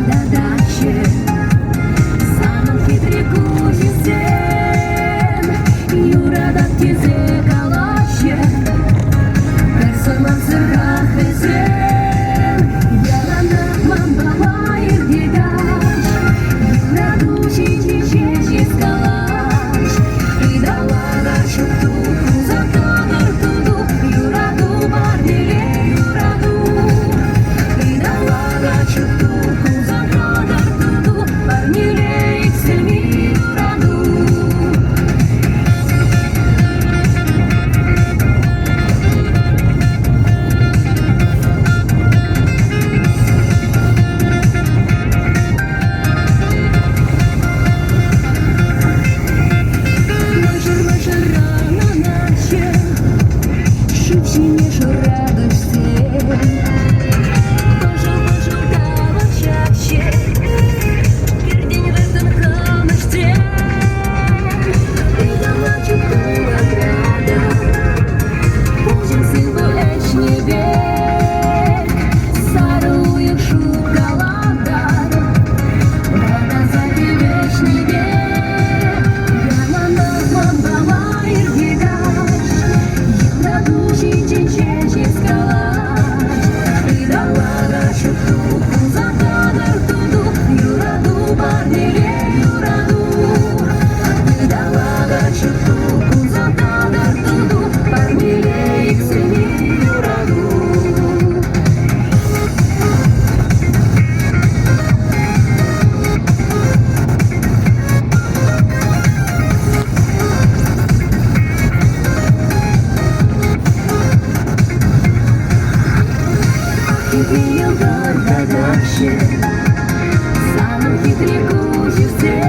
горда даче, самым хитрый кузен, Юра да тизе калаче, персонал сырах везен, ялана мамбала и гидаш, Юра дучи чечечи скалач, и дала дачу туку за кадр туду, Юра ду барделе, Юра ду, и дала дачу туку за кадр туду, барделе их семи, Юра ду. Вышел рано ночью, шибче между радостей. Пошел кава чаще, пердень в этом хромосте. И дала чутку ограда, Путин сын болечный век, Саруя шоколада, вода за вечный век. Ялана мамбала и гидаш, Юра дучи чечечи скалач, и дала дачу туку за кадр туду, Юра ду барделе, Юра ду, и дала дачу туку за кадр туду, барделе их семи, Юра ду. Хитрый горда даче, самый хитрый кузен.